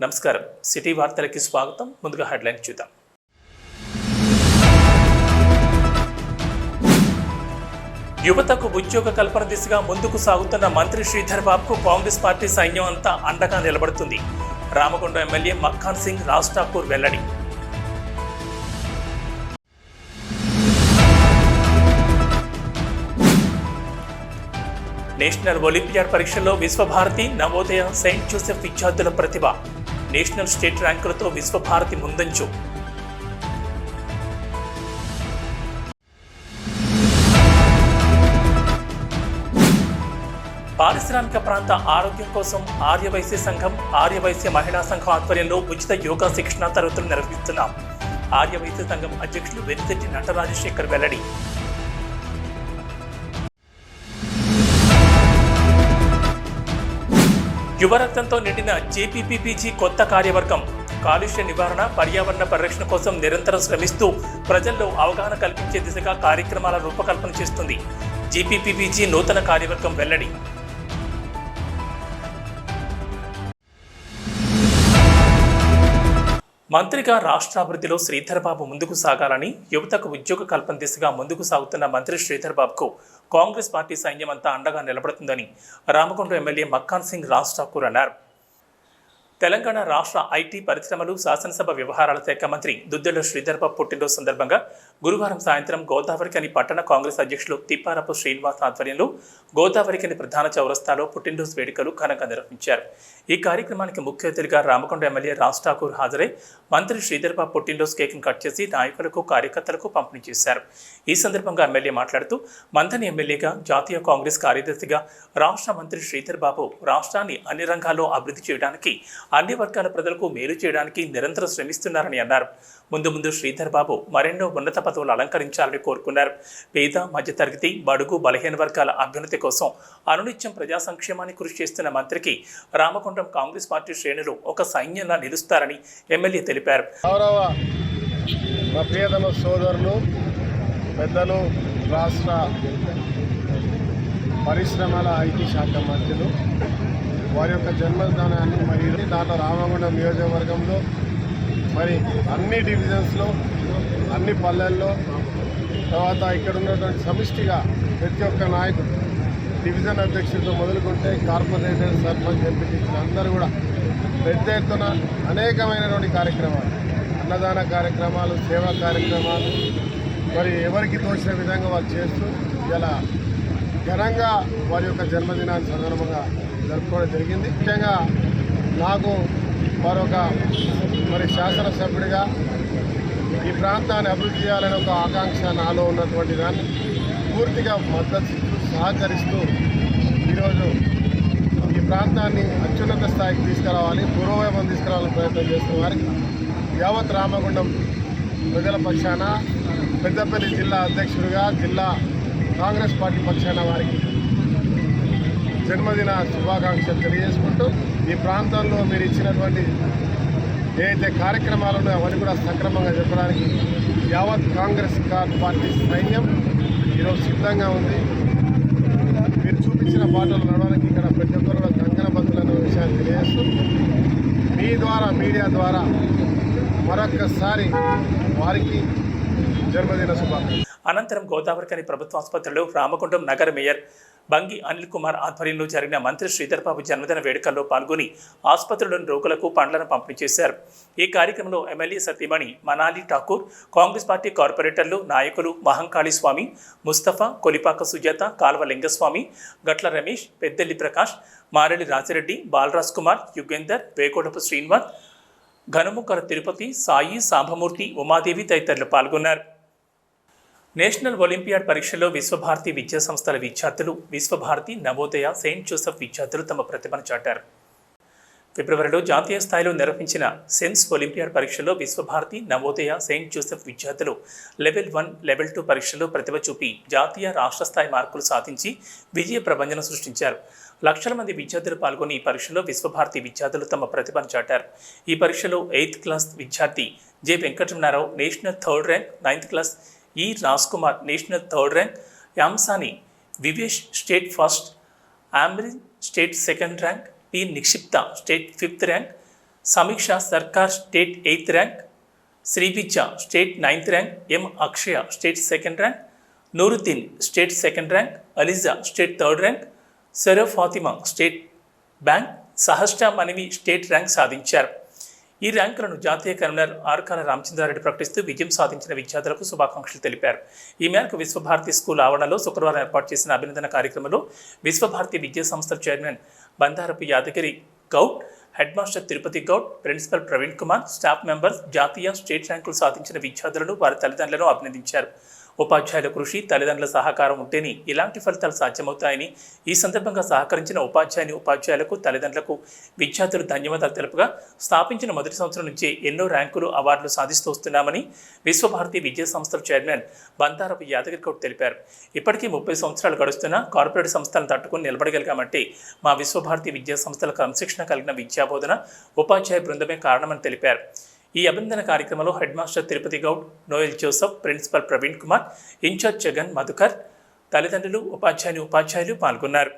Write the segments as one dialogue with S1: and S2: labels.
S1: నమస్కారం సిటీ వార్తలకి స్వాగతం. ముందుగా హెడ్లైన్ చూద్దాం. యువతకు ఉద్యోగ కల్పన దిశగా ముందుకు సాగుతున్న మంత్రి శ్రీధర్ బాబుకు కాంగ్రెస్ పార్టీ సైన్యం అంతా అండగా నిలబడుతుంది. రామగుండం ఎమ్మెల్యే మక్కాన్ సింగ్ రాజ్ ఠాకూర్ వెల్లడి. నేషనల్ ఒలింపియాడ్ పరీక్షల్లో విశ్వభారతి, నవోదయ, సెయింట్ జోసెఫ్ విద్యార్థుల ప్రతిభ. నేషనల్ స్టేట్ ర్యాంకులతో విశ్వభారతి ముందంచు. పారిశ్రామిక ప్రాంత ఆరోగ్యం కోసం ఆర్యవైశ్య సంఘం, ఆర్యవైశ్య మహిళా సంఘం ఆధ్వర్యంలో ఉచిత యోగా శిక్షణ తరగతులు నిర్వహిస్తున్నాం. ఆర్యవైశ్య సంఘం అధ్యక్షులు వెలిశెట్టి నటరాజశేఖర్ వెల్లడి. యువరక్తంతో నిండిన జేపీపీపీజీ కొత్త కార్యవర్గం కాలుష్య నివారణ, పర్యావరణ పరిరక్షణ కోసం నిరంతరం శ్రమిస్తూ ప్రజల్లో అవగాహన కల్పించే దిశగా కార్యక్రమాల రూపకల్పన చేస్తుంది. జేపీపీజీ నూతన కార్యవర్గం వెల్లడి. మంత్రిగా రాష్ట్రాభివృద్ధిలో శ్రీధర్ బాబు ముందుకు సాగాలని, యువతకు ఉద్యోగ కల్పన దిశగా ముందుకు సాగుతున్న మంత్రి శ్రీధర్ బాబుకు కాంగ్రెస్ పార్టీ సైన్యం అంతా అండగా నిలబడుతుందని రామగుండం ఎమ్మెల్యే మక్కాన్ సింగ్ రాజ్ ఠాకూర్ అన్నారు. తెలంగాణ రాష్ట్ర ఐటీ, పరిశ్రమలు, శాసనసభ వ్యవహారాల శాఖ మంత్రి దుద్దెళ్ల శ్రీధర్ బాబు పుట్టినరోజు సందర్భంగా గురువారం సాయంత్రం గోదావరిఖని పట్టణ కాంగ్రెస్ అధ్యక్షులు తిప్పారపు శ్రీనివాస్ ఆధ్వర్యంలో గోదావరిఖని ప్రధాన చౌరస్తాలో పుట్టినరోజు వేడుకలు ఘనంగా నిర్వహించారు. ఈ కార్యక్రమానికి ముఖ్య అతిథిగా రామగుండం ఎమ్మెల్యే రాజ్ ఠాకూర్ హాజరై మంత్రి శ్రీధర్ బాబు పుట్టినరోజు కేక్ను కట్ చేసి నాయకులకు, కార్యకర్తలకు పంపిణీ చేశారు. ఈ సందర్భంగా ఎమ్మెల్యే మాట్లాడుతూ మంథని ఎమ్మెల్యేగా, జాతీయ కాంగ్రెస్ కార్యదర్శిగా రాష్ట్ర మంత్రి శ్రీధర్ బాబు రాష్ట్రాన్ని అన్ని రంగాల్లో అభివృద్ధి చేయడానికి, అన్ని వర్గాల ప్రజలకు మేలు చేయడానికి నిరంతరం శ్రమిస్తున్నారని అన్నారు. ముందు శ్రీధర్ బాబు మరెన్నో ఉన్నత పదవులు అలంకరించాలని కోరుకున్నారు. పేద, మధ్యతరగతి, బడుగు, బలహీన వర్గాల అభ్యున్నతి కోసం అనునిత్యం ప్రజా సంక్షేమాన్ని కృషి చేస్తున్న మంత్రికి రామగుండం కాంగ్రెస్ పార్టీ శ్రేణులు ఒక సైన్యంలా నిలుస్తారని ఎమ్మెల్యే తెలిపారు.
S2: మా ప్రియతమ సోదరులు, పెద్దలు, రాష్ట్ర పరిశ్రమల ఐటీ శాఖ మంత్రులు వారి యొక్క జన్మదినాన్ని మరి దాంట్లో రామగుండం నియోజకవర్గంలో మరి అన్ని డివిజన్స్లో, అన్ని పల్లెల్లో, తర్వాత ఇక్కడ ఉన్నటువంటి సమిష్టిగా ప్రతి ఒక్క నాయకుడు, డివిజన్ అధ్యక్షులతో మొదలుకుంటే కార్పొరేటర్, సర్పంచ్, ఎంపీటీసీలు అందరూ కూడా పెద్ద ఎత్తున అనేకమైనటువంటి కార్యక్రమాలు, అన్నదాన కార్యక్రమాలు, సేవా కార్యక్రమాలు మరి ఎవరికి తోచిన విధంగా వాళ్ళు చేస్తూ ఇలా ఘనంగా వారి యొక్క జన్మదినాన్ని సందర్భంగా జరుపుకోవడం జరిగింది. ముఖ్యంగా నాకు మరొక శాసనసభ్యుడిగా ఈ ప్రాంతాన్ని అభివృద్ధి చేయాలనే ఒక ఆకాంక్ష నాలో ఉన్నటువంటి దాన్ని పూర్తిగా మద్దతు సహకరిస్తూ ఈరోజు ఈ ప్రాంతాన్ని అత్యున్నత స్థాయికి తీసుకురావాలి, పూర్వవైభవం తీసుకురావాలని ప్రయత్నం చేస్తున్న వారికి యావత్ రామగుండం ప్రజల పక్షాన, పెద్దపల్లి జిల్లా అధ్యక్షుడిగా, జిల్లా కాంగ్రెస్ పార్టీ పక్షాన వారికి జన్మదిన శుభాకాంక్షలు తెలియజేసుకుంటూ ఈ ప్రాంతంలో మీరు ఇచ్చినటువంటి ఏదైతే కార్యక్రమాలు ఉన్నాయో అవన్నీ కూడా సక్రమంగా చెప్పడానికి యావత్ కాంగ్రెస్ పార్టీ సైన్యం ఈరోజు సిద్ధంగా ఉంది. మీరు చూపించిన బాటలు నడవడానికి ఇక్కడ ప్రతి ఒక్కరు కూడా కంకణబద్ధులు అనే విషయాన్ని తెలియజేస్తూ మీ ద్వారా, మీడియా ద్వారా మరొక్కసారి వారికి జన్మదిన శుభాకాంక్షలు.
S1: అనంతరం గోదావరిఖని ప్రభుత్వ ఆసుపత్రిలో రామగుండం నగర మేయర్ బంగి అనిల్ కుమార్ ఆధ్వర్యంలో జరిగిన మంత్రి శ్రీధర్ బాబు జన్మదిన వేడుకల్లో పాల్గొని ఆసుపత్రిలోని రోగులకు పండ్లను పంపిణీ చేశారు. ఈ కార్యక్రమంలో ఎమ్మెల్యే సతీమణి మనాలి ఠాకూర్, కాంగ్రెస్ పార్టీ కార్పొరేటర్లు, నాయకులు మహంకాళి స్వామి, ముస్తఫా, కొలిపాక సుజాత, కాల్వ లింగస్వామి, గట్ల రమేష్, పెద్దెల్లి ప్రకాష్, మారెలి రాజిరెడ్డి, బాలరాజ్ కుమార్, యుగేందర్, వేకోటపు శ్రీనివాస్, ఘనముకర తిరుపతి, సాయి, సాంబమూర్తి, ఉమాదేవి తదితరులు పాల్గొన్నారు. నేషనల్ ఒలింపియాడ్ పరీక్షల్లో విశ్వభారతి విద్యా సంస్థల విద్యార్థులు, విశ్వభారతి, నవోదయ, సెయింట్ జోసెఫ్ విద్యార్థులు తమ ప్రతిభను చాటారు. ఫిబ్రవరిలో జాతీయ స్థాయిలో నిర్వహించిన సెన్స్ ఒలింపియాడ్ పరీక్షల్లో విశ్వభారతి, నవోదయ, సెయింట్ జోసెఫ్ విద్యార్థులు లెవెల్ 1, లెవెల్ 2 పరీక్షల్లో ప్రతిభ చూపి జాతీయ, రాష్ట్ర స్థాయి మార్కులు సాధించి విజయ ప్రబంధన సృష్టించారు. లక్షల మంది విద్యార్థులు పాల్గొని ఈ పరీక్షలో విశ్వభారతి విద్యార్థులు తమ ప్రతిభను చాటారు. ఈ పరీక్షలో 8th క్లాస్ విద్యార్థి J Venkataramanarao national 3rd rank, 9th class E Raj Kumar national 3rd rank, Yamsani Vivesh state 1st, Amrin state 2nd rank, P Nikshipta state 5th rank, Sameeksha Sarkar state 8th rank, Srividya state 9th rank, M Akshaya state 2nd rank, Nooruddin state 2nd rank, Aliza state 3rd rank, Saraf Fatima state rank, Sahasta Manavi state rank సాధించారు. ఈ ర్యాంకులను జాతీయ convener Arkala Ramachandra Reddy ప్రకటిస్తూ విజయం సాధించిన విద్యార్థులకు శుభాకాంక్షలు తెలిపారు. ఈ మేరకు విశ్వభారతి స్కూల్ ఆవరణలో శుక్రవారం ఏర్పాటు చేసిన అభినందన కార్యక్రమంలో విశ్వభారతి విద్యా సంస్థ chairman Bandarapu Yadagiri Goud, head master Tirupati Goud, principal Praveen Kumar, staff members జాతీయ, స్టేట్ ర్యాంకులు సాధించిన విద్యార్థులను వారి తల్లిదండ్రులను అభినందించారు. ఉపాధ్యాయుల కృషి, తల్లిదండ్రుల సహకారం ఉంటేనే ఇలాంటి ఫలితాలు సాధ్యమవుతాయని, ఈ సందర్భంగా సహకరించిన ఉపాధ్యాయులకు, తల్లిదండ్రులకు విద్యార్థులు ధన్యవాదాలు తెలుపగా, స్థాపించిన మొదటి సంవత్సరం నుంచే ఎన్నో ర్యాంకులు, అవార్డులు సాధిస్తూ వస్తున్నామని విశ్వభారతి విద్యా సంస్థల చైర్మన్ బందారపు యాదగిరి గౌడ్ తెలిపారు. ఇప్పటికీ 30 సంవత్సరాలు గడుస్తున్నా కార్పొరేట్ సంస్థలను తట్టుకుని నిలబడగలిగామంటే మా విశ్వభారతి విద్యా సంస్థల క్రమశిక్షణ కలిగిన విద్యాబోధన, ఉపాధ్యాయ బృందమే కారణమని తెలిపారు. ఈ అభినందన కార్యక్రమంలో head master Tirupati Goud, Noel Joseph, principal Praveen Kumar, incharge Jagan Madhukar, తల్లిదండ్రులు, ఉపాధ్యాయులు పాల్గొన్నారు.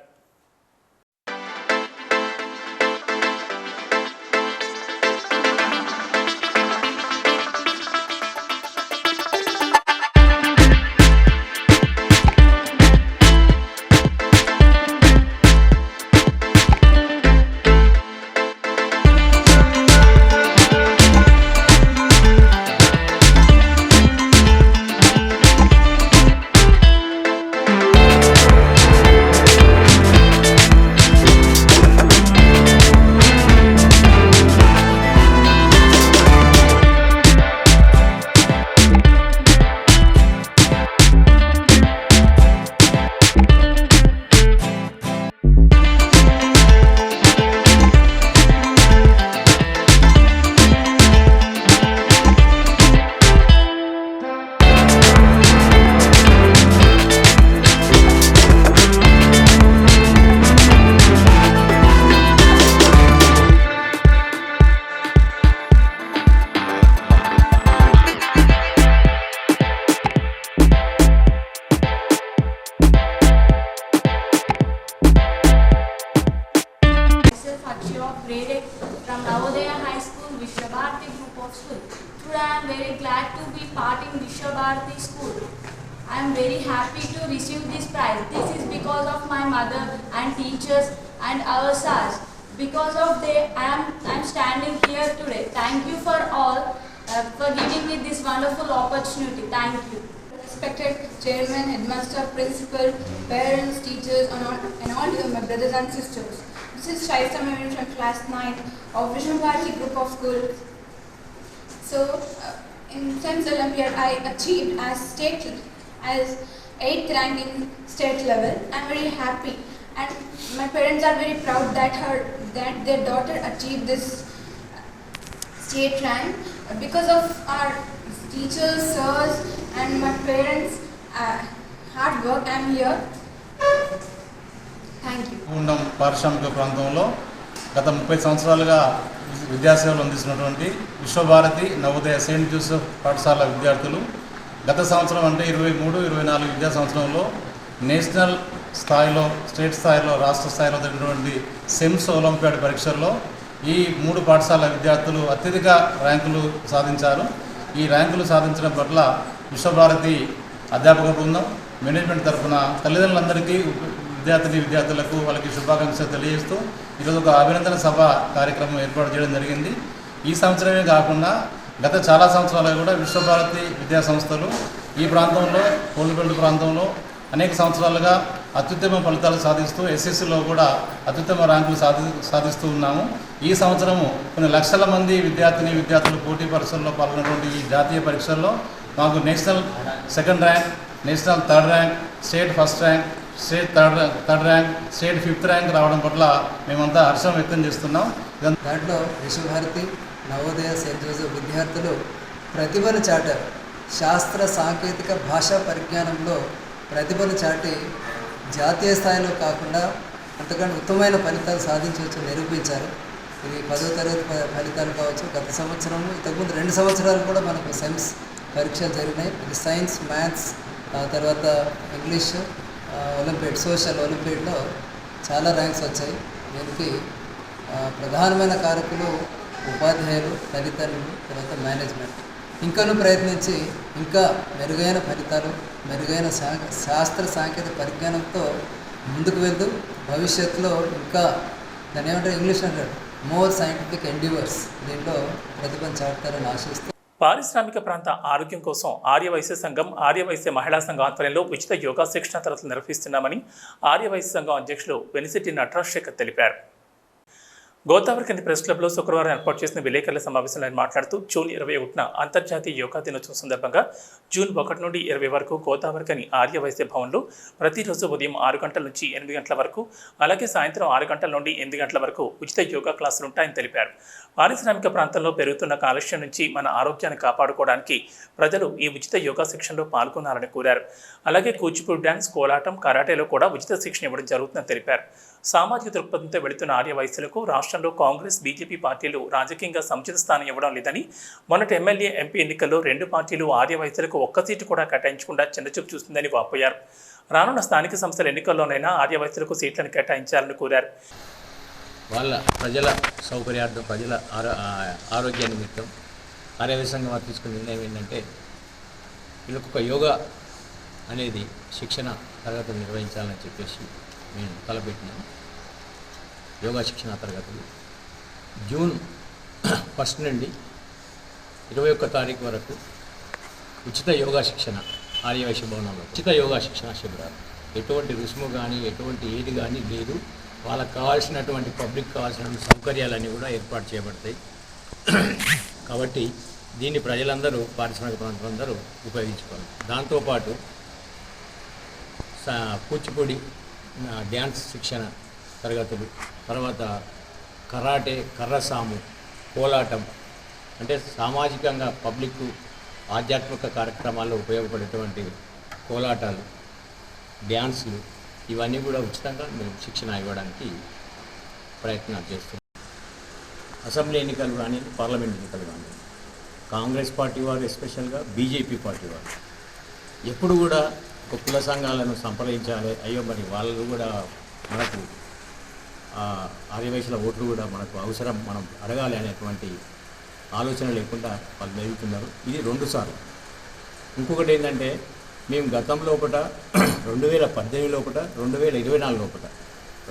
S3: From Navodaya High School, Vishwabharati Group of School. Today I am very glad to be part in Vishwabharati School. I am very happy to receive this prize. This is because of my mother and teachers and our stars. Because of them, I am standing here today. Thank you for all for giving me this wonderful opportunity. Thank you.
S4: Respected chairman, headmaster, principal, parents, teachers, and all my brothers and sisters. This is Shaista Mehrin from class 9 of Vishwabharati Group of Schools. So, in SEMS Olympiad, I achieved as 8th rank in state level. I'm very happy, and my parents are very proud that their daughter achieved this state rank because of our teachers, sirs, and my parents' hard work. I'm here. Thank you.
S5: ఉండం పారిశ్రామిక ప్రాంతంలో గత 30 సంవత్సరాలుగా విద్యాసేవలు అందిస్తున్నటువంటి Visvabharati Navodaya Saint Joseph పాఠశాల విద్యార్థులు గత సంవత్సరం అంటే 23-24 విద్యా సంవత్సరంలో నేషనల్ స్థాయిలో, స్టేట్ స్థాయిలో, రాష్ట్ర స్థాయిలో జరిగినటువంటి సెమ్స్ ఒలింపియాడ్ పరీక్షల్లో ఈ 3 పాఠశాల విద్యార్థులు అత్యధిక ర్యాంకులు సాధించారు. ఈ ర్యాంకులు సాధించడం పట్ల విశ్వభారతి అధ్యాపక బృందం, మేనేజ్మెంట్ తరఫున తల్లిదండ్రులందరికీ, విద్యార్థులకు వాళ్ళకి శుభాకాంక్షలు తెలియజేస్తూ ఈరోజు ఒక అభినందన సభ కార్యక్రమం ఏర్పాటు చేయడం జరిగింది. ఈ సంవత్సరమే కాకుండా గత చాలా సంవత్సరాలుగా కూడా విశ్వభారతి విద్యా సంస్థలు ఈ ప్రాంతంలో, కోల్బెల్ట్ ప్రాంతంలో అనేక సంవత్సరాలుగా అత్యుత్తమ ఫలితాలు సాధిస్తూ ఎస్ఎస్సిలో కూడా అత్యుత్తమ ర్యాంకులు సాధిస్తూ ఉన్నాము. ఈ సంవత్సరము కొన్ని లక్షల మంది విద్యార్థులు పోటీ పరీక్షల్లో పాల్గొన్నటువంటి ఈ జాతీయ పరీక్షల్లో మాకు national 2nd rank, national 3rd rank, state 1st rank, state 3rd rank, state 5th rank రావడం పట్ల మేమంతా హర్షం వ్యక్తం చేస్తున్నాం.
S6: దాంట్లో విశ్వభారతి నవోదయ సెయింట్ జోసెఫ్ విద్యార్థులు ప్రతిభను చాటారు. శాస్త్ర, సాంకేతిక, భాషా పరిజ్ఞానంలో ప్రతిభను చాటి జాతీయ స్థాయిలో కాకుండా అంతకంటే ఉత్తమమైన ఫలితాలు సాధించవచ్చు నిరూపించారు. ఇది 10వ తరగతి ఫలితాలు కావచ్చు. గత సంవత్సరము, ఇంతకుముందు 2 సంవత్సరాలు కూడా మనకు సెమ్స్ పరీక్షలు జరిగినాయి. ఇది సైన్స్, మ్యాథ్స్, తర్వాత ఇంగ్లీష్ ఒలింపియాడ్, సోషల్ ఒలింపియాడ్లో చాలా ర్యాంక్స్ వచ్చాయి. దీనికి ప్రధానమైన కారకులు ఉపాధ్యాయులు, తల్లిదండ్రులు, తర్వాత మేనేజ్మెంట్ ఇంకనూ ప్రయత్నించి ఇంకా మెరుగైన ఫలితాలు, మెరుగైన శాస్త్ర సాంకేతిక పరిజ్ఞానంతో ముందుకు వెళ్తూ భవిష్యత్తులో ఇంకా దాన్ని ఏమంటారు ఇంగ్లీష్ అంటారు మోర్ సైంటిఫిక్ ఎండివర్స్ దీంట్లో ప్రతిభను చాటుతారని ఆశిస్తూ
S1: పారిశ్రామిక ప్రాంత ఆరోగ్యం కోసం ఆర్యవైశ్య సంఘం, ఆర్యవైశ్య మహిళా సంఘం ఆధ్వర్యంలో ఉచిత యోగా శిక్షణ తరగతులు నిర్వహిస్తున్నామని ఆర్యవైశ్య సంఘం అధ్యక్షులు వెనిసిటీ నటరాజశేఖర్ తెలిపారు. గోదావరికని ప్రెస్ క్లబ్లో శుక్రవారం ఏర్పాటు చేసిన విలేకరుల సమావేశంలో ఆయన మాట్లాడుతూ జూన్ 21న అంతర్జాతీయ యోగా దినోత్సవం సందర్భంగా జూన్ 1 నుండి 20 వరకు గోదావరికని ఆర్యవైశ్య భవన్లో ప్రతిరోజు ఉదయం 6 గంటల నుంచి 8 గంటల వరకు, అలాగే సాయంత్రం 6 గంటల నుండి 8 గంటల వరకు ఉచిత యోగా క్లాసులు ఉంటాయని తెలిపారు. పారిశ్రామిక ప్రాంతంలో పెరుగుతున్న కాలుష్యం నుంచి మన ఆరోగ్యాన్ని కాపాడుకోవడానికి ప్రజలు ఈ ఉచిత యోగా శిక్షణలో పాల్గొనాలని కోరారు. అలాగే కూచిపూడి డ్యాన్స్, కోలాటం, కరాటేలో కూడా ఉచిత శిక్షణ ఇవ్వడం జరుగుతుందని తెలిపారు. సామాజిక దృక్పథంతో వెళుతున్న ఆర్యవైశ్యులకు రాష్ట్రంలో కాంగ్రెస్, బీజేపీ పార్టీలు రాజకీయంగా సముచిత స్థానం ఇవ్వడం లేదని, మొన్నటి ఎమ్మెల్యే, ఎంపీ ఎన్నికల్లో 2 పార్టీలు ఆర్యవైశ్యులకు ఒక్క సీటు కూడా కేటాయించకుండా చిన్నచూపు చూస్తుందని వాపోయారు. రానున్న స్థానిక సంస్థల ఎన్నికల్లోనైనా ఆర్యవైశ్యులకు సీట్లను కేటాయించాలని కోరారు.
S7: వాళ్ళ ప్రజల సౌకర్యార్థం, ప్రజల ఆరోగ్య నిమిత్తం ఆర్యవైశ్య సంఘం వారు తీసుకున్న నిర్ణయం ఏంటంటే వీళ్ళకు ఒక యోగా అనేది శిక్షణ తరగతులు నిర్వహించాలని చెప్పేసి మేము తలపెట్టినాం. యోగా శిక్షణ తరగతులు జూన్ 1 నుండి 21 తారీఖు వరకు ఉచిత యోగా శిక్షణ ఆర్యవైశ్య భవనంలో ఉచిత యోగా శిక్షణ శిబిరాలు. ఎటువంటి రుసుము కానీ ఎటువంటి ఏది కానీ లేదు. వాళ్ళకు కావాల్సినటువంటి పబ్లిక్ కావాల్సిన సౌకర్యాలన్నీ కూడా ఏర్పాటు చేయబడతాయి. కాబట్టి దీన్ని ప్రజలందరూ, పారిశ్రామిక ప్రాంతాలందరూ ఉపయోగించుకోవాలి. దాంతోపాటు కూచిపూడి డ్యాన్స్ శిక్షణ తరగతులు, తర్వాత కరాటే, కర్రసాము, కోలాటం, అంటే సామాజికంగా పబ్లిక్ ఆధ్యాత్మిక కార్యక్రమాల్లో ఉపయోగపడేటువంటి కోలాటాలు, డ్యాన్సులు, ఇవన్నీ కూడా ఉచితంగా మేము శిక్షణ ఇవ్వడానికి ప్రయత్నాలు చేస్తున్నాం. అసెంబ్లీ ఎన్నికలు కానీ, పార్లమెంట్ ఎన్నికలు కానీ కాంగ్రెస్ పార్టీ వారు, ఎస్పెషల్గా బీజేపీ పార్టీ వారు ఎప్పుడు కూడా ఒక కుల సంఘాలను సంప్రదించాలి, అయ్యో మరి వాళ్ళు కూడా మనకు ఆదివాసీల ఓట్లు కూడా మనకు అవసరం, మనం అడగాలి అనేటువంటి ఆలోచన లేకుండా వాళ్ళు మెరుగుతున్నారు. ఇది 2 సార్లు. ఇంకొకటి ఏంటంటే మేము గతంలో 2018 లోపల 2024 లోపల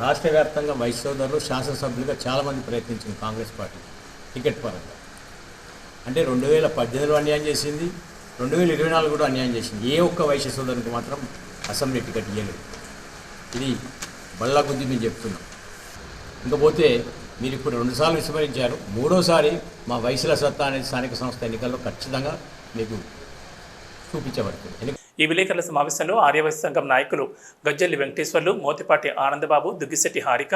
S7: రాష్ట్ర వ్యాప్తంగా వైశ్య సోదరులు శాసనసభ్యులుగా చాలామంది ప్రయత్నించింది కాంగ్రెస్ పార్టీ టికెట్ పరంగా. అంటే 2018లో అన్యాయం చేసింది, 2024 కూడా అన్యాయం చేసింది. ఏ ఒక్క వైశ్య సోదరునికి మాత్రం అసెంబ్లీ టికెట్ ఇవ్వలేదు. ఇది బళ్ళ కొద్దీ మేము చెప్తున్నాం. ఇంకపోతే మీరు ఇప్పుడు 2 సార్లు విస్మరించారు. 3వసారి మా వైశ్యుల సత్తా అనేది స్థానిక సంస్థ ఎన్నికల్లో ఖచ్చితంగా మీకు చూపించబడుతుంది.
S1: ఈ విలేకరుల సమావేశంలో ఆర్యవైశ్య సంఘం నాయకులు గజ్జల్లి వెంకటేశ్వర్లు, మోతిపాటి ఆనందబాబు, దుగ్గిశెట్టి హారిక,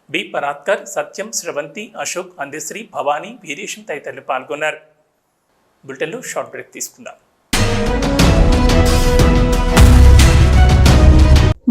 S1: బి పరాత్కర్, సత్యం, శ్రవంతి, అశోక్, అందశ్రీ, భవానీ, వీరేశం తదితరులు పాల్గొన్నారు. బులెటిన్లో షార్ట్ బ్రేక్ తీసుకుందాం.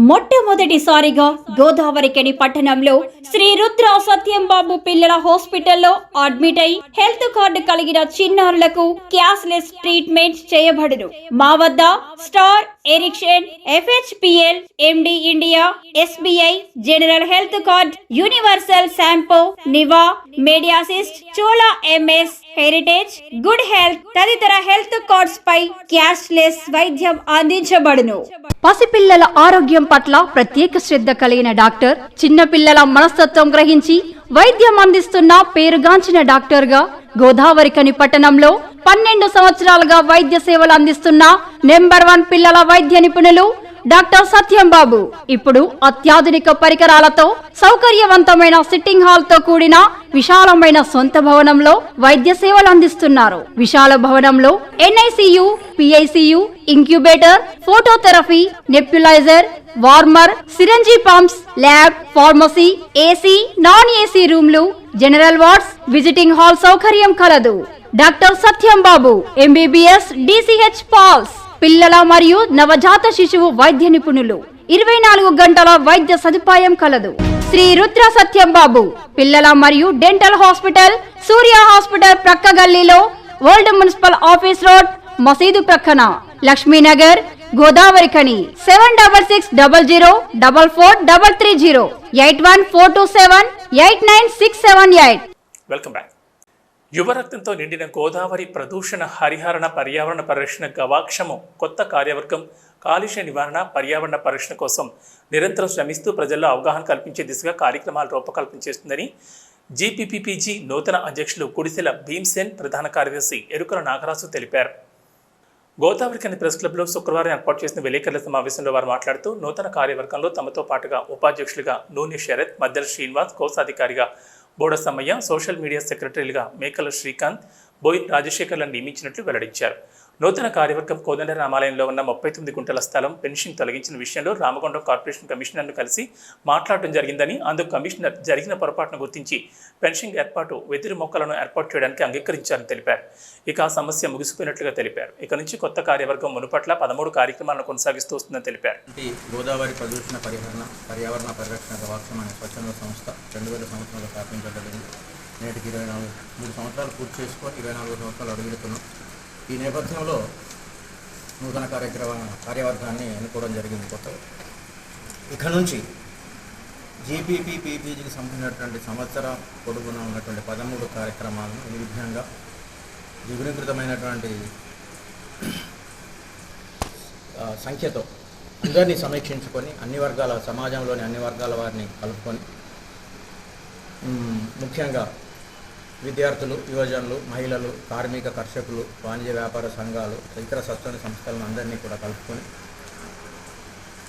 S8: మొట్టమొదటిసారిగా గోదావరికని పట్టణంలో శ్రీ రుద్ర సత్యంబాబు పిల్లల హాస్పిటల్లో అడ్మిట్ అయి హెల్త్ కార్డు కలిగిన చిన్నారులకు క్యాష్లెస్ ట్రీట్మెంట్ చేయబడును. మా వద్ద Star, Ericson, FHPL, MD India, SBI, General health card, Universal Sompo, Niva, Medi Assist, Chola MS, Heritage, good health తదితర హెల్త్ కార్డ్స్ పై క్యాష్లెస్ వైద్యం అందించబడును. పసిపిల్లల ఆరోగ్యం పట్ల ప్రత్యేక శ్రద్ధ కలిగిన డాక్టర్, చిన్నపిల్లల మనస్తత్వం గ్రహించి వైద్యం అందిస్తున్న పేరుగాంచిన డాక్టర్ గా గోదావరికని పట్టణంలో 12 సంవత్సరాలుగా వైద్య సేవలు అందిస్తున్న నెంబర్ 1 పిల్లల వైద్య నిపుణులు డాక్టర్ సత్యంబాబు ఇప్పుడు అత్యాధునిక పరికరాలతో సౌకర్యవంతమైన సిట్టింగ్ హాల్ తో కూడిన విశాలమైన సొంత భవనంలో వైద్య సేవలు అందిస్తున్నారు. విశాల భవనంలో NICU, PICU, incubator, phototherapy, nebuliser, warmer, syringe pumps, lab, pharmacy, AC, non AC రూమ్లు, జనరల్ వార్డ్స్, విజిటింగ్ హాల్ సౌకర్యం కలదు. డాక్టర్ సత్యంబాబు MBBS, DCH పాల్స్, పిల్లల మరియు నవజాత శిశువు వైద్య నిపుణులు, 24 గంటల వైద్య సదుపాయం కలదు. శ్రీ రుద్ర సత్యంబాబు పిల్లల మరియు డెంటల్ హాస్పిటల్, సూర్య హాస్పిటల్ ప్రక్క గల్లీలో, ఓల్డ్ మున్సిపల్ ఆఫీస్ రోడ్, మసీదు ప్రక్కన, లక్ష్మీనగర్, గోదావరికని. 7600444330 8142789678.
S1: Welcome back. యువరక్తంతో నిండిన గోదావరి ప్రదూషణ హరిహరణ పర్యావరణ పరిరక్షణ గవాక్షము కొత్త కార్యవర్గం కాలుష్య నివారణ పర్యావరణ పరిరక్షణ కోసం నిరంతరం శ్రమిస్తూ ప్రజల్లో అవగాహన కల్పించే దిశగా కార్యక్రమాలు రూపకల్పన చేస్తుందని జీపీపీజీ నూతన అధ్యక్షులు కుడిసెల భీమ్సేన్ ప్రధాన కార్యదర్శి ఎరుకల నాగరాజు తెలిపారు. గోదావరి కని ప్రెస్ క్లబ్లో శుక్రవారం ఏర్పాటు చేసిన విలేకరుల సమావేశంలో వారు మాట్లాడుతూ నూతన కార్యవర్గంలో తమతో పాటుగా ఉపాధ్యక్షులుగా నూనె శరత్, మద్దెల శ్రీనివాస్, కోశాధికారిగా బోడ సమ్మయ్య, సోషల్ మీడియా సెక్రటరీలుగా మేకల శ్రీకాంత్, బోయిన్ రాజశేఖర్లను నియమించినట్లు వెల్లడించారు. నూతన కార్యవర్గం కోదండ రామాలయంలో ఉన్న 39 గుంటల స్థలం పెన్షన్ తొలగించిన విషయంలో రామగుండం కార్పొరేషన్ కమిషనర్ను కలిసి మాట్లాడటం జరిగిందని, అందుకు కమిషనర్ జరిగిన పొరపాటును గుర్తించి పెన్షన్ ఏర్పాటు వెదురు మొక్కలను ఏర్పాటు చేయడానికి అంగీకరించారని తెలిపారు. ఇక ఆ సమస్య ముగిసిపోయినట్లుగా తెలిపారు. ఇక నుంచి కొత్త కార్యవర్గం మునుపట్ల 13 కార్యక్రమాలను కొనసాగిస్తూ వస్తుందని తెలిపారు.
S7: గోదావరి ప్రదూషణ పరిహరణ పర్యావరణ పరిరక్షణ గవాక్షం అనే స్వచ్ఛంద సంస్థ 2000 సంవత్సరంలో స్థాపించబడింది. నేటికి 3 సంవత్సరాలు పూర్తి చేసుకొని 24 సంవత్సరాలు అడుగుతున్నాం. ఈ నేపథ్యంలో నూతన కార్యవర్గాన్ని ఎన్నుకోవడం జరిగింది కొత్తగా. ఇక నుంచి జీపీపీజీకి సంబంధించినటువంటి సంవత్సరం పొడుగున ఉన్నటువంటి 13 కార్యక్రమాలను నిర్విఘ్నంగా ద్విగుణీకృతమైనటువంటి సంఖ్యతో అందరినీ సమీక్షించుకొని అన్ని వర్గాల సమాజంలోని అన్ని వర్గాల వారిని కలుపుకొని ముఖ్యంగా విద్యార్థులు, యువజనులు, మహిళలు, కార్మిక, కర్షకులు, వాణిజ్య వ్యాపార సంఘాలు, ఇతర స్వచ్ఛంద సంస్థలను అందరినీ కూడా కలుపుకొని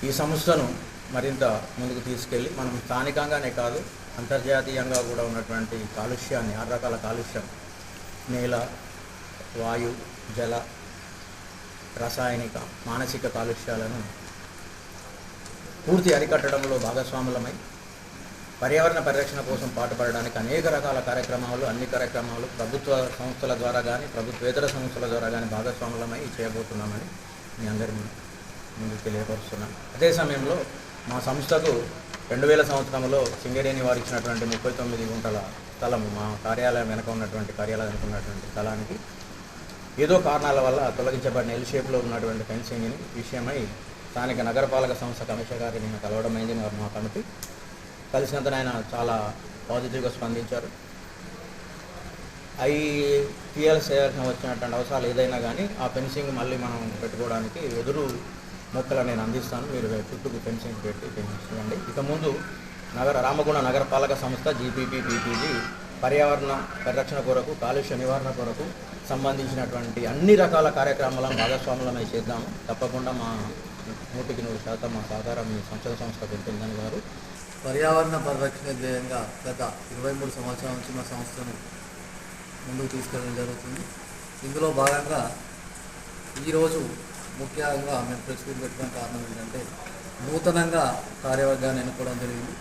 S7: ఈ సంస్థను మరింత ముందుకు తీసుకెళ్ళి మనం స్థానికంగానే కాదు అంతర్జాతీయంగా కూడా ఉన్నటువంటి కాలుష్యాన్ని 6 రకాల కాలుష్యం నేల, వాయు, జల, రసాయనిక, మానసిక కాలుష్యాలను పూర్తి అరికట్టడంలో భాగస్వాములమై పర్యావరణ పరిరక్షణ కోసం పాటుపడడానికి అనేక రకాల కార్యక్రమాలు, అన్ని కార్యక్రమాలు ప్రభుత్వ సంస్థల ద్వారా కానీ ప్రభుత్వేతర సంస్థల ద్వారా కానీ భాగస్వాములమై చేయబోతున్నామని మీ అందరి ముందు తెలియపరుస్తున్నాను. అదే సమయంలో మా సంస్థకు 2000 సంవత్సరంలో సింగరేణి వారు ఇచ్చినటువంటి 39 గుంటల స్థలము మా కార్యాలయం వెనక ఉన్నటువంటి స్థలానికి ఏదో కారణాల వల్ల తొలగించబడిన ఎల్ షేప్లో ఉన్నటువంటి ఫెన్సింగ్ని విషయమై స్థానిక నగరపాలక సంస్థ కమిషనర్ గారిని కలవడం అయింది. మా కమిటీ కలిసినంత ఆయన చాలా పాజిటివ్గా స్పందించారు. పిఎల్స్ చేయాల్సిన వచ్చినటువంటి అవసరాలు ఏదైనా కానీ ఆ ఫెన్సింగ్ మళ్ళీ మనం పెట్టుకోవడానికి వెదురు మొక్కలు నేను అందిస్తాను, మీరు చుట్టూ ఫెన్సింగ్ పెట్టి చేయండి. ఇక ముందు రామగుండం నగరపాలక సంస్థ జీపీపీజీ పర్యావరణ పరిరక్షణ కొరకు, కాలుష్య నివారణ కొరకు సంబంధించినటువంటి అన్ని రకాల కార్యక్రమాలను భాగస్వాములమై చేద్దాము. తప్పకుండా మా 100% మా సహకారం మీ సంస్థకు ఉంటుందని వారు
S9: పర్యావరణ పరిరక్షణ ధ్యేయంగా గత 23 సంవత్సరాల నుంచి మా సంస్థను ముందుకు తీసుకెళ్ళడం జరుగుతుంది. ఇందులో భాగంగా ఈరోజు ముఖ్యంగా మేము ప్రెస్ మీట్ పెట్టడం కారణం ఏంటంటే నూతనంగా కార్యవర్గాన్ని ఎన్నుకోవడం జరిగింది.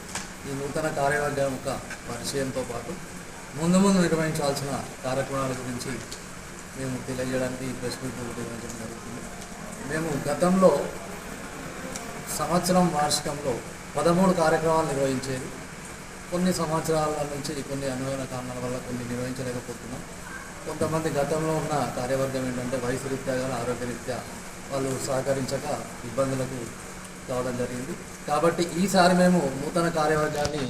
S9: ఈ నూతన కార్యవర్గం యొక్క పరిచయంతో పాటు ముందు నిర్వహించాల్సిన కార్యక్రమాల గురించి మేము తెలియజేయడానికి ఈ ప్రెస్ మీట్ నిర్వహించడం జరుగుతుంది. మేము గతంలో సంవత్సరం వార్షికంలో 13 కార్యక్రమాలు నిర్వహించేది. కొన్ని సంవత్సరాల నుంచి కొన్ని అనువైన కారణాల వల్ల కొన్ని నిర్వహించలేకపోతున్నాం. కొంతమంది గతంలో ఉన్న కార్యవర్గం ఏంటంటే వయసు రీత్యా కానీ ఆరోగ్యరీత్యా వాళ్ళు సహకరించక ఇబ్బందులకు కావడం జరిగింది. కాబట్టి ఈసారి మేము నూతన కార్యవర్గాన్ని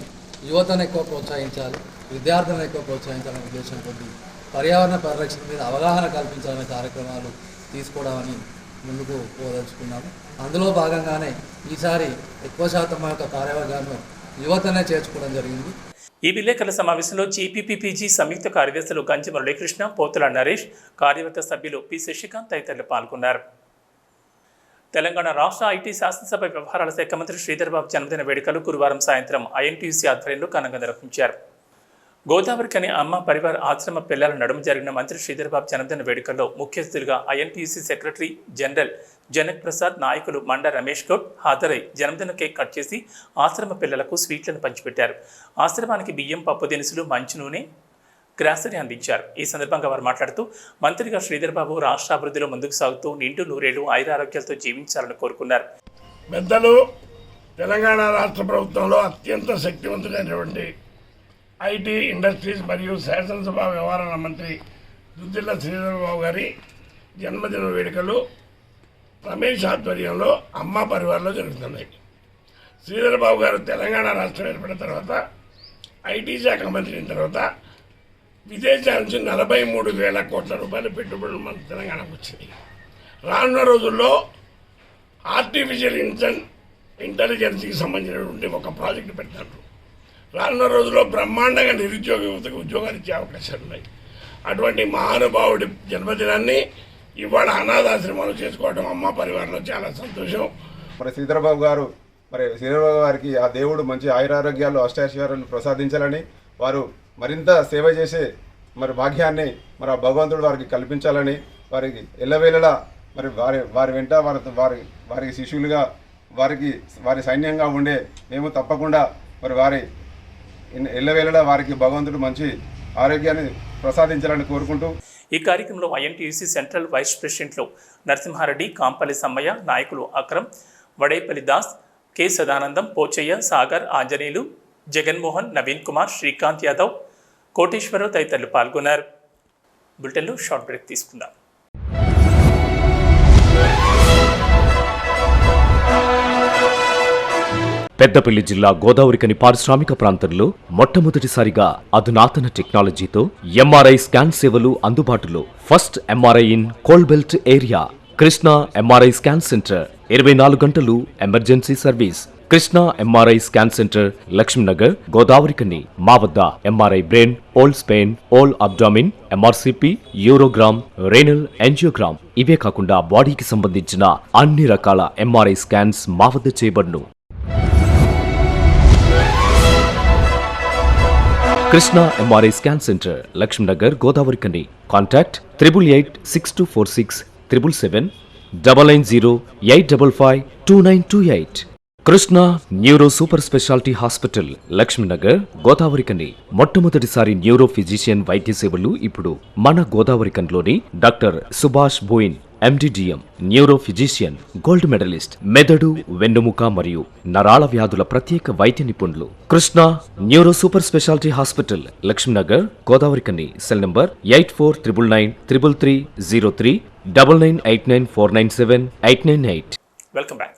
S9: యువతను ఎక్కువ ప్రోత్సహించాలి, విద్యార్థులను ఎక్కువ ప్రోత్సహించాలనే ఉద్దేశం కొద్ది పర్యావరణ పరిరక్షణ మీద అవగాహన కల్పించాలనే కార్యక్రమాలు తీసుకోవడాన్ని ముందుకు పోదలుచుకున్నాము. అందులో భాగంగానే ఈసారి ఎక్కువ శాతం మా యొక్క కార్యవర్గాన్ని యువతనే చేర్చుకోవడం జరిగింది.
S1: ఈ విలేకరుల సమావేశంలో జీపీపీజీ సంయుక్త కార్యదర్శులు గంజి మురళీకృష్ణ, పోతుల నరేష్, కార్యవర్గ సభ్యులు పి శశికాంత్ తదితరులు పాల్గొన్నారు. తెలంగాణ రాష్ట్ర ఐటీ శాసనసభ వ్యవహారాల శాఖ మంత్రి శ్రీధర్బాబు జన్మదిన వేడుకలు గురువారం సాయంత్రం ఐఎన్టీయూసీ ఆధ్వర్యంలో ఘనంగా నిర్వహించారు. గోదావరి కని అమ్మ పరివార్ ఆశ్రమ పిల్లల నడుమ జరిగిన మంత్రి శ్రీధర్బాబు జన్మదిన వేడుకల్లో ముఖ్య అతిథులుగా INTUC secretary general Janak Prasad, నాయకులు మండ రమేష్ గౌడ్ హాజరై జన్మదిన కేక్ కట్ చేసి ఆశ్రమ పిల్లలకు స్వీట్లను పంచిపెట్టారు. ఆశ్రమానికి బియ్యం, పప్పు దినుసులు, మంచి నూనె, గ్రాసరీ అందించారు. ఈ సందర్భంగా వారు మాట్లాడుతూ మంత్రిగా శ్రీధర్బాబు రాష్ట్ర అభివృద్ధిలో ముందుకు సాగుతూ నిండు నూరేళ్లు ఆయురారోగ్యాలతో జీవించాలని కోరుకున్నారు.
S10: పెద్దలు తెలంగాణ రాష్ట్ర ప్రభుత్వంలో అత్యంత శక్తివంతుడైనటువంటి ఐటీ, ఇండస్ట్రీస్ మరియు శాసనసభ వ్యవహారాల మంత్రి దుద్దిళ్ల శ్రీధర్బాబు గారి జన్మదిన వేడుకలు రమేష్ ఆధ్వర్యంలో అమ్మ పరివార్లో జరుగుతున్నాయి. శ్రీధర్బాబు గారు తెలంగాణ రాష్ట్రం ఏర్పడిన తర్వాత ఐటీ శాఖ మంత్రి అయిన తర్వాత విదేశాల నుంచి 43,000 కోట్ల రూపాయల పెట్టుబడులు మన తెలంగాణకు వచ్చినాయి. రానున్న రోజుల్లో ఆర్టిఫిషియల్ ఇంటెలిజెన్స్కి సంబంధించినటువంటి ఒక ప్రాజెక్టు పెడతారు. రానున్న రోజుల్లో బ్రహ్మాండంగా నిరుద్యోగ యువతకు ఉద్యోగాలు ఇచ్చే అవకాశాలు ఉన్నాయి. అటువంటి మహానుభావుడి జన్మదినాన్ని ఇవాళ అనాథాశ్రమాలు చేసుకోవడం అమ్మ పరివారంలో చాలా సంతోషం.
S2: మరి శ్రీధరబాబు గారికి ఆ దేవుడు మంచి ఆయురారోగ్యాలు అష్టాశ్వర్యాలు ప్రసాదించాలని, వారు మరింత సేవ చేసే మరి భాగ్యాన్ని మరి ఆ భగవంతుడు వారికి కల్పించాలని, వారికి ఎల్లవేళలా మరి వారి వెంట వారికి శిష్యులుగా వారి సైన్యంగా ఉండే మేము తప్పకుండా మరి వారి ఎల్లవేళలా వారికి భగవంతుడు మంచి ఆరోగ్యాన్ని ప్రసాదించాలని కోరుకుంటూ
S1: ఈ కార్యక్రమంలో ఐఎన్టీయూసీ సెంట్రల్ వైస్ ప్రెసిడెంట్లు నరసింహారెడ్డి, కాంపల్లి సమ్మయ్య, నాయకులు అక్రమ్, వడైపల్లి దాస్, కె సదానందం, పోచయ్య, సాగర్, ఆంజనేయులు, జగన్మోహన్, నవీన్ కుమార్, శ్రీకాంత్ యాదవ్, కోటేశ్వరరావు తదితరులు పాల్గొన్నారు. బులెటిన్లో షార్ట్ బ్రేక్ తీసుకుందాం.
S11: పెద్దపల్లి జిల్లా గోదావరికని పారిశ్రామిక ప్రాంతంలో మొట్టమొదటిసారిగా అధునాతన టెక్నాలజీతో ఎంఆర్ఐ స్కాన్ సేవలు అందుబాటులో. First MRI in coal belt area. Krishna MRI scan centre 24 గంటలు emergency service. Krishna MRI scan centre, Lakshmi Nagar, Godavarikhani. మా వద్ద MRI brain, whole spine, whole abdomen, MRCP, urogram, renal angiogram, ఇవే కాకుండా బాడీకి సంబంధించిన అన్ని రకాల ఎంఆర్ఐ స్కాన్స్ మా వద్ద చేయబడును. Krishna MRI scan centre, Lakshmi Nagar, Godavarikhani. Contact 8862467777 99085552928. Krishna neuro super speciality hospital, Laxminagar, Godavarikhani. మొట్టమొదటిసారి న్యూరో ఫిజిషియన్ వైద్య సేవలు ఇప్పుడు మన గోదావరికన్లోని doctor Subhash Boyin, MD DM, neuro physician, gold medalist, మెదడు, వెన్నుముక మరియు నరాల వ్యాధుల ప్రత్యేక వైద్య నిపుణులు. Krishna neuro super speciality hospital, Laxminagar, Godavarikhani. Cell number 84993303 9989497898.
S1: Welcome back.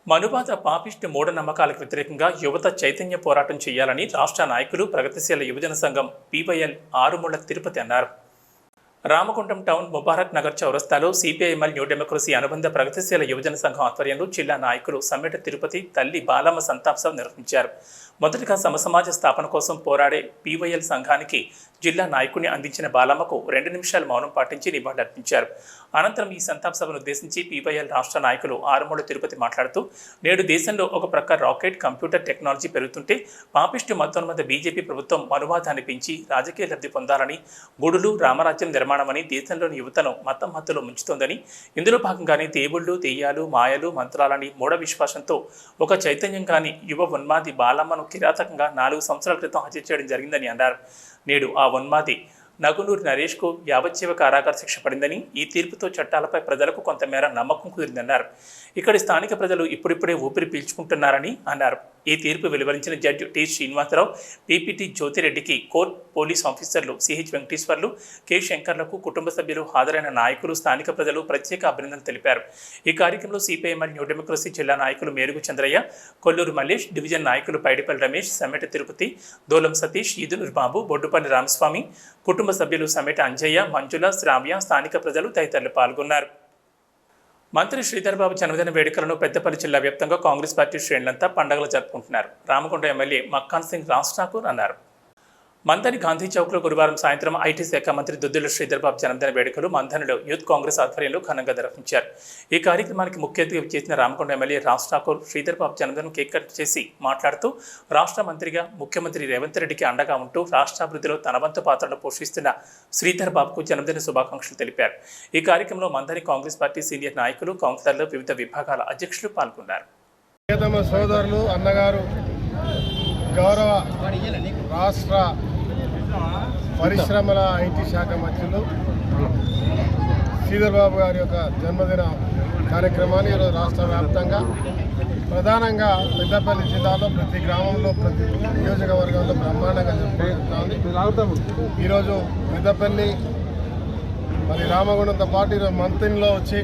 S1: మనుపాత పాపిష్టి మూఢనమ్మకాలకు వ్యతిరేకంగా యువత చైతన్య పోరాటం చేయాలని రాష్ట్ర నాయకులు ప్రగతిశీల యువజన సంఘం PYL ఆరుమూల తిరుపతి అన్నారు. రామగుండం టౌన్ ముబారక్ నగర్ చౌరస్తాలో CPIML న్యూ డెమోక్రసీ అనుబంధ ప్రగతిశీల యువజన సంఘం ఆధ్వర్యంలో జిల్లా నాయకులు సమ్మెట తిరుపతి తల్లి బాలమ్మ సంతాప సభ నిర్వహించారు. మొదటిగా సమసమాజ స్థాపన కోసం పోరాడే PYL సంఘానికి జిల్లా నాయకుడిని అందించిన బాలమ్మకు 2 నిమిషాలు మౌనం పాటించి నివాళులర్పించారు. అనంతరం ఈ సంతాప సభను ఉద్దేశించి PYL రాష్ట్ర నాయకులు ఆరుమూల తిరుపతి మాట్లాడుతూ, నేడు దేశంలో ఒక ప్రక్క రాకెట్, కంప్యూటర్ టెక్నాలజీ పెరుగుతుంటే పాపిష్టి మతోన్మత బీజేపీ ప్రభుత్వం మనువాదాన్ని పెంచి రాజకీయ లబ్ధి పొందాలని, గుడులు, రామరాజ్యం నిర్మాణమని దేశంలోని యువతను మతం మత్తులో ముంచుతోందని, ఇందులో భాగంగానే దేవుళ్ళు, దెయ్యాలు, మాయలు, మంత్రాలని మూఢ విశ్వాసంతో ఒక చైతన్యం కాని యువ ఉన్మాది బాలమ్మను కిరాతకంగా 4 సంవత్సరాల క్రితం హత్య చేయడం జరిగిందని అన్నారు. నేడు ఆ ఉన్మాది నగునూరి నరేష్కు యావజ్జీవ కారాగార శిక్ష పడిందని, ఈ తీర్పుతో చట్టాలపై ప్రజలకు కొంతమేర నమ్మకం కుదిరిందన్నారు. ఇక్కడి స్థానిక ప్రజలు ఇప్పుడిప్పుడే ఊపిరి పీల్చుకుంటున్నారని అన్నారు. ఈ తీర్పు వెలువరించిన జడ్జి టి శ్రీనివాసరావు, PPT జ్యోతిరెడ్డికి, కోర్టు పోలీస్ ఆఫీసర్లు CH వెంకటేశ్వర్లు, K శంకర్లకు, కుటుంబ సభ్యులు, హాజరైన నాయకులు, స్థానిక ప్రజలు ప్రత్యేక అభినందనలు తెలిపారు. ఈ కార్యక్రమంలో CPIML న్యూ డెమోక్రసీ జిల్లా నాయకులు మేరుగు చంద్రయ్య, కొల్లూరు మల్లేష్, డివిజన్ నాయకులు పైడిపల్లి రమేష్, సమ్మెట తిరుపతి, దోలం సతీష్, ఈదునూరు బాబు, బొడ్డుపల్లి రామస్వామి, కుటుంబ సభ్యులు సమ్మెట అంజయ్య, మంజుల, శ్రావ్య, స్థానిక ప్రజలు తదితరులు పాల్గొన్నారు. మంత్రి శ్రీధర్బాబు జన్మదిన వేడుకలను పెద్దపల్లి జిల్లా వ్యాప్తంగా కాంగ్రెస్ పార్టీ శ్రేణులంతా పండుగలు జరుపుకుంటున్నారు. రామగుండం ఎమ్మెల్యే మక్కాన్ సింగ్ రాజ్ ఠాకూర్ అన్నారు. మంథని గాంధీ చౌక్లో గురువారం సాయంత్రం IT శాఖ మంత్రి దుద్దిళ్ల శ్రీధర్బాబు జన్మదిన వేడుకలు మంథనిలో యూత్ కాంగ్రెస్ ఆధ్వర్యంలో ఘనంగా నిర్వహించారు. ఈ కార్యక్రమానికి ముఖ్య అతిథిగా చేసిన రామగుండం ఎమ్మెల్యే రాజ్ ఠాకూర్ శ్రీధర్బాబు జన్మదినం కేక్ కట్ చేసి మాట్లాడుతూ, రాష్ట్ర మంత్రిగా ముఖ్యమంత్రి రేవంత్ రెడ్డికి అండగా ఉంటూ రాష్ట్రాభివృద్ధిలో తన వంతు పాత్రను పోషిస్తున్న శ్రీధర్బాబుకు జన్మదిన శుభాకాంక్షలు తెలిపారు. ఈ కార్యక్రమంలో మంథని కాంగ్రెస్ పార్టీ సీనియర్ నాయకులు, కౌన్సిలర్లు, వివిధ విభాగాల అధ్యక్షులు పాల్గొన్నారు.
S2: సోదరులు, అన్నగారు, గౌరవ రాష్ట్ర పరిశ్రమల IT శాఖ మంత్రులు శ్రీధర్బాబు గారి యొక్క జన్మదిన కార్యక్రమాన్ని ఈరోజు రాష్ట్ర వ్యాప్తంగా, ప్రధానంగా పెద్దపల్లి జిల్లాలో ప్రతి గ్రామంలో, ప్రతి నియోజకవర్గంలో బ్రహ్మాండంగా జరుపుకుంటుంది. ఈరోజు పెద్దపల్లి మరి రామగుండంతో పాటు ఈరోజు మంత్రిలో వచ్చి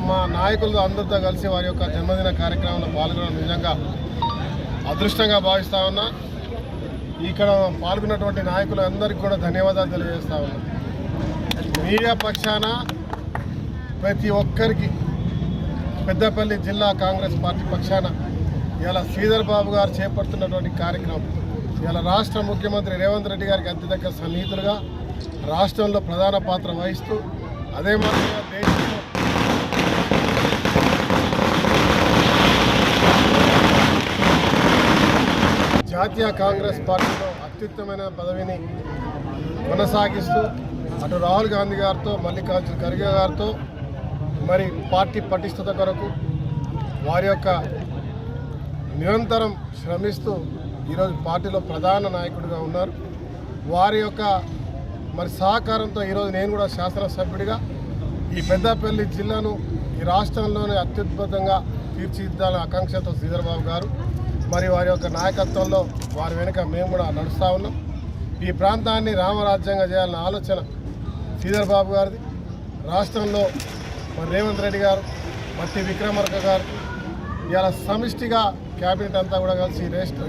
S2: మా నాయకులతో అందరితో కలిసి వారి యొక్క జన్మదిన కార్యక్రమంలో పాల్గొనడం నిజంగా అదృష్టంగా భావిస్తా ఉన్నా. ఇక్కడ పాల్గొన్నటువంటి నాయకులందరికీ కూడా ధన్యవాదాలు తెలియజేస్తా ఉన్నాం. మీడియా పక్షాన ప్రతి ఒక్కరికి పెద్దపల్లి జిల్లా కాంగ్రెస్ పార్టీ పక్షాన ఇలా శ్రీధర్ బాబు గారు చేపడుతున్నటువంటి కార్యక్రమం ఇలా రాష్ట్ర ముఖ్యమంత్రి రేవంత్ రెడ్డి గారికి అత్యధిక సన్నిహితులుగా రాష్ట్రంలో ప్రధాన పాత్ర వహిస్తూ అదే మాదిరిగా దేశంలో జాతీయ కాంగ్రెస్ పార్టీలో అత్యుత్తమైన పదవిని కొనసాగిస్తూ అటు రాహుల్ గాంధీ గారితో మల్లికార్జున ఖర్గే గారితో మరి పార్టీ పటిష్టత కొరకు వారి యొక్క నిరంతరం శ్రమిస్తూ ఈరోజు పార్టీలో ప్రధాన నాయకుడిగా ఉన్నారు. వారి యొక్క మరి సహకారంతో ఈరోజు నేను కూడా శాసనసభ్యుడిగా ఈ పెద్దపల్లి జిల్లాను ఈ రాష్ట్రంలోనే అత్యద్భుతంగా తీర్చిదిద్దాలని ఆకాంక్షతో శ్రీధర్ బాబు గారు మరి వారి యొక్క నాయకత్వంలో వారి వెనుక మేము కూడా నడుస్తూ ఉన్నాం. ఈ ప్రాంతాన్ని రామరాజ్యంగా చేయాలన్న ఆలోచన శ్రీధర్ బాబు గారిది. రాష్ట్రంలో మరి రేవంత్ రెడ్డి గారు మట్టి విక్రమార్క గారు ఇలా సమిష్టిగా క్యాబినెట్ అంతా కూడా కలిసి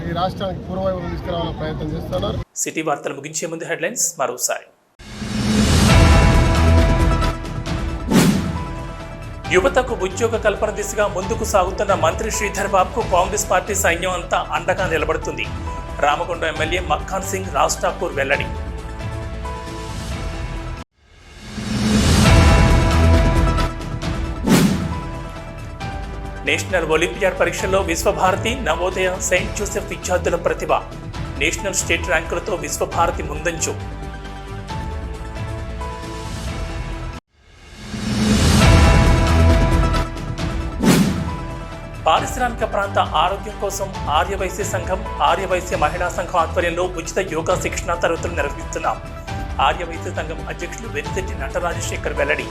S2: ఈ రాష్ట్రానికి పూర్వవైపు తీసుకురావాలని ప్రయత్నం చేస్తున్నారు.
S1: సిటీ వార్తలు ముగించే ముందు హెడ్లైన్స్ మరోసారి. యువతకు ఉద్యోగ కల్పన దిశగా ముందుకు సాగుతున్న మంత్రి శ్రీధర్ బాబుకు కాంగ్రెస్ పార్టీ సైన్యం అంతా అండగా నిలబడుతుంది. రామగుండం ఎమ్మెల్యే మక్ఖాన్ సింగ్ రాజ్ ఠాకూర్ వెల్లడి. నేషనల్ ఒలింపియాడ్ పరీక్షల్లో విశ్వభారతి నవోదయ సెయింట్ జోసెఫ్ విద్యార్థుల ప్రతిభ. నేషనల్ స్టేట్ ర్యాంకులతో విశ్వభారతి ముందంచు. పారిశ్రామిక ప్రాంత ఆరోగ్యం కోసం ఆర్యవైశ్య సంఘం ఆర్యవైశ్య మహిళా సంఘం ఆధ్వర్యంలో ఉచిత యోగా శిక్షణ తరగతులు నిర్వహిస్తున్నాం. ఆర్యవైశ్య సంఘం అధ్యక్షులు వెనిశెట్టి నటరాజశేఖర్ వెల్లడి.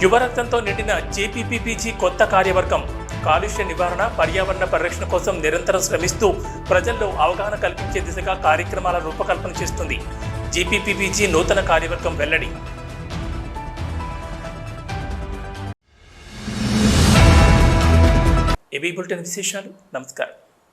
S1: యువరక్తంతో నిండిన జేపీపీపీజీ కొత్త కార్యవర్గం కాలుష్య నివారణ పర్యావరణ పరిరక్షణ కోసం నిరంతరం శ్రమిస్తూ ప్రజల్లో అవగాహన కల్పించే దిశగా కార్యక్రమాల రూపకల్పన చేస్తుంది. జేపీపీజీ నూతన కార్యవర్గం వెల్లడి. ఏబీ బులెటిన్ విశేషాలు. నమస్కారం.